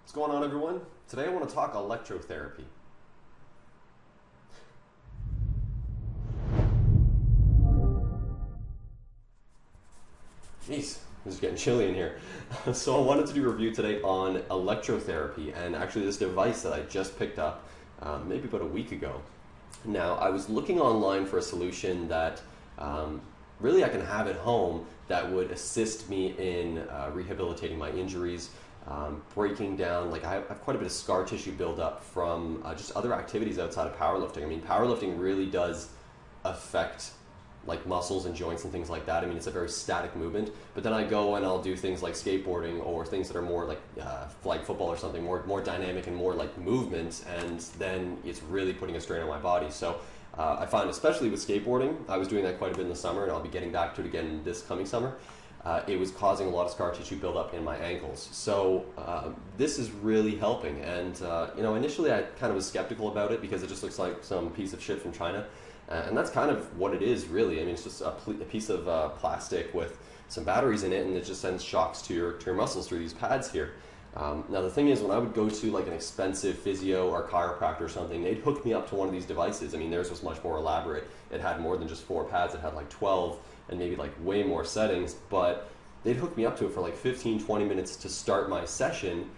What's going on, everyone? Today I want to talk electrotherapy. Jeez, it's getting chilly in here. So I wanted to do a review today on electrotherapy, and actually this device that I just picked up maybe about a week ago. Now, I was looking online for a solution that really I can have at home that would assist me in rehabilitating my injuries, breaking down, like I have quite a bit of scar tissue buildup from just other activities outside of powerlifting. I mean, powerlifting really does affect like muscles and joints and things like that. I mean, it's a very static movement, but then I go and I'll do things like skateboarding or things that are more like flag football or something, more dynamic and more like movement, and then it's really putting a strain on my body. So I find, especially with skateboarding, I was doing that quite a bit in the summer, and I'll be getting back to it again this coming summer. It was causing a lot of scar tissue buildup in my ankles. So this is really helping. And initially I kind of was skeptical about it because it just looks like some piece of shit from China. And that's kind of what it is, really. I mean, it's just a piece of plastic with some batteries in it, and it just sends shocks to your muscles through these pads here. Now the thing is, when I would go to like an expensive physio or chiropractor or something, they'd hook me up to one of these devices. I mean, theirs was much more elaborate. It had more than just 4 pads. It had like 12 and maybe like way more settings, but they'd hook me up to it for like 15-20 minutes to start my session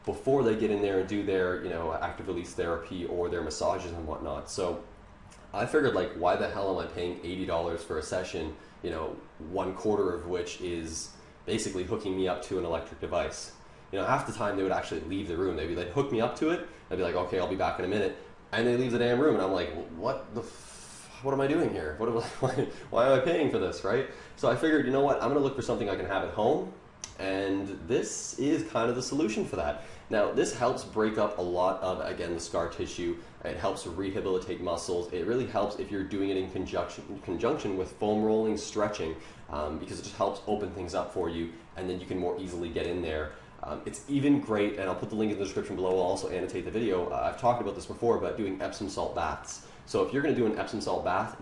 before they get in there and do their active release therapy or their massages and whatnot. So I figured, like, why the hell am I paying $80 for a session, 1/4 of which is basically hooking me up to an electric device? Half the time they would actually leave the room. They'd hook me up to it. I'd be like, okay, I'll be back in a minute. And they leave the damn room, and I'm like, what am I doing here? Why am I paying for this, right? So I figured, you know what, I'm going to look for something I can have at home, and this is kind of the solution for that. Now, this helps break up a lot of, again, the scar tissue. It helps rehabilitate muscles. It really helps if you're doing it in conjunction with foam rolling, stretching, because it just helps open things up for you, and then you can more easily get in there. It's even great, and I'll put the link in the description below. I'll also annotate the video. I've talked about this before, about doing Epsom salt baths. So if you're going to do an Epsom salt bath,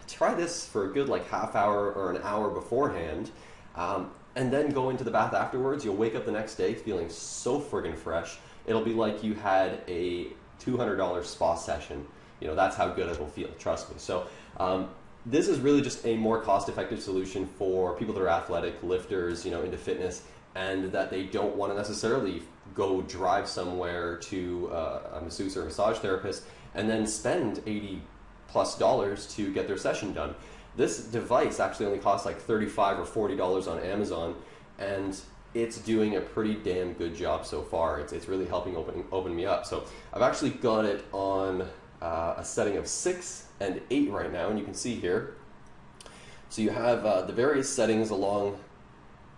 try this for a good like half hour or an hour beforehand, and then go into the bath afterwards. You'll wake up the next day feeling so friggin' fresh. It'll be like you had a $200 spa session. That's how good it will feel, trust me. So this is really just a more cost-effective solution for people that are athletic, lifters, into fitness, and that they don't want to necessarily go drive somewhere to a masseuse or a massage therapist and then spend $80+ to get their session done. This device actually only costs like $35 or $40 on Amazon, and it's doing a pretty damn good job so far. It's really helping open me up. So I've actually got it on a setting of 6 and 8 right now, and you can see here. So you have the various settings along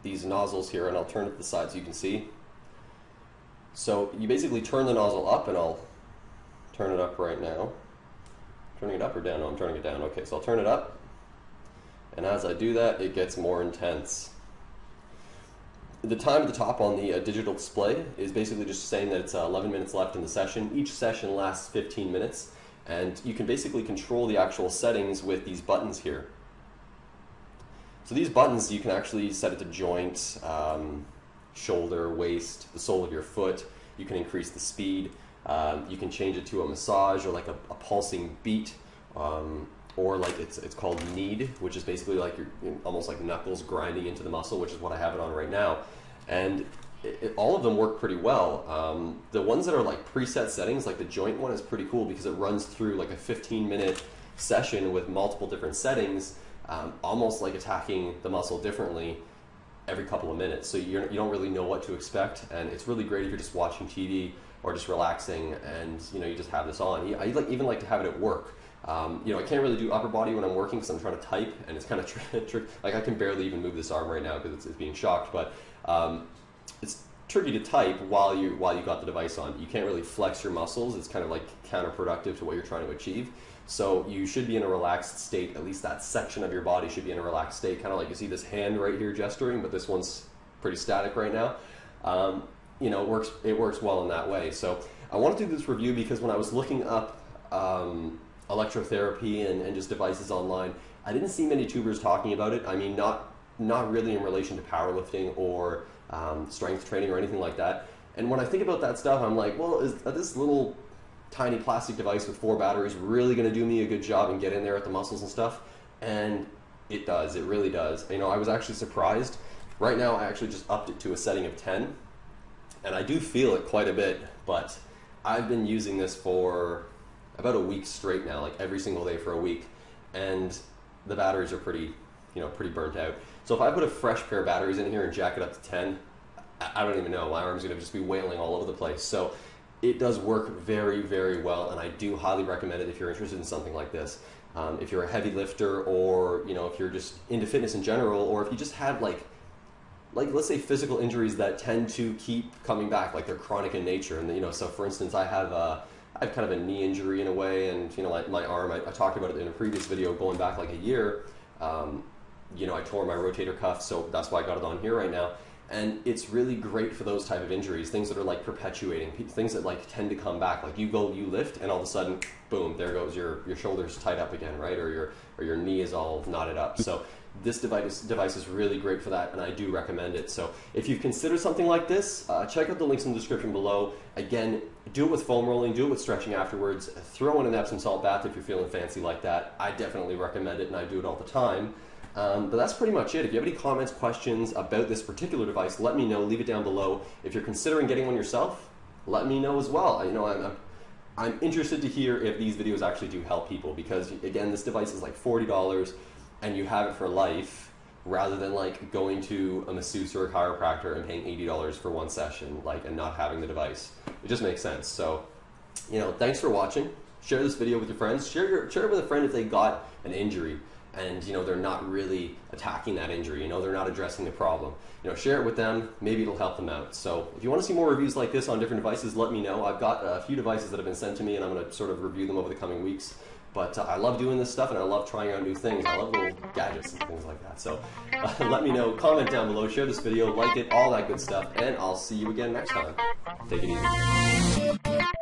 these nozzles here, and I'll turn it to the side so you can see. So you basically turn the nozzle up, and I'll turn it up right now. Turning it up or down? No, I'm turning it down. Okay, so I'll turn it up, and as I do that, it gets more intense. The time at the top on the digital display is basically just saying that it's 11 minutes left in the session. Each session lasts 15 minutes, and you can basically control the actual settings with these buttons here. So these buttons, you can actually set it to joint, shoulder, waist, the sole of your foot. You can increase the speed. You can change it to a massage or like a pulsing beat, or like it's called knead, which is basically like almost like knuckles grinding into the muscle, which is what I have it on right now. And all of them work pretty well. The ones that are like preset settings, like the joint one, is pretty cool because it runs through like a 15-minute session with multiple different settings, almost like attacking the muscle differently every couple of minutes. So you don't really know what to expect, and it's really great if you're just watching TV or just relaxing, and you just have this on. I even like to have it at work. I can't really do upper body when I'm working because I'm trying to type, and it's kind of like I can barely even move this arm right now because it's being shocked. But it's tricky to type while you got the device on. You can't really flex your muscles. It's kind of like counterproductive to what you're trying to achieve. So you should be in a relaxed state. At least that section of your body should be in a relaxed state. Kind of like you see this hand right here gesturing, but this one's pretty static right now. It works well in that way. So I want to do this review because when I was looking up electrotherapy and just devices online, I didn't see many tubers talking about it. I mean, not really in relation to powerlifting or strength training or anything like that. And when I think about that stuff, I'm like, well, is this little tiny plastic device with 4 batteries really going to do me a good job and get in there at the muscles and stuff? And it does. It really does. You know, I was actually surprised. Right now, I actually just upped it to a setting of 10, and I do feel it quite a bit, but I've been using this for about a week straight now, like every single day for a week, and the batteries are pretty burnt out. So if I put a fresh pair of batteries in here and jack it up to 10, I don't even know. My arm's going to just be wailing all over the place. So it does work very, very well, and I do highly recommend it if you're interested in something like this. If you're a heavy lifter, or if you're just into fitness in general, or if you just have like let's say physical injuries that tend to keep coming back, like they're chronic in nature. And so for instance, I have kind of a knee injury in a way, and like my arm, I talked about it in a previous video going back like a year. I tore my rotator cuff, so that's why I got it on here right now. And it's really great for those type of injuries, things that are like perpetuating, things that like tend to come back. Like you lift, and all of a sudden, boom, there goes your shoulder's tied up again, right? Or your knee is all knotted up. So this device is really great for that, and I do recommend it. So if you've considered something like this, check out the links in the description below. Again, do it with foam rolling, do it with stretching afterwards, throw in an Epsom salt bath if you're feeling fancy like that. I definitely recommend it, and I do it all the time. But that's pretty much it. If you have any comments, questions about this particular device, let me know. Leave it down below. If you're considering getting one yourself, let me know as well. I'm interested to hear if these videos actually do help people, because again, this device is like $40 and you have it for life, rather than like going to a masseuse or a chiropractor and paying $80 for one session, and not having the device. It just makes sense. So, thanks for watching. Share this video with your friends. Share it with a friend if they got an injury and they're not really attacking that injury, they're not addressing the problem. Share it with them, maybe it'll help them out. So if you want to see more reviews like this on different devices, let me know. I've got a few devices that have been sent to me, and I'm going to sort of review them over the coming weeks. But I love doing this stuff, and I love trying out new things. I love little gadgets and things like that. So let me know, comment down below, share this video, like it, all that good stuff, and I'll see you again next time. Take it easy.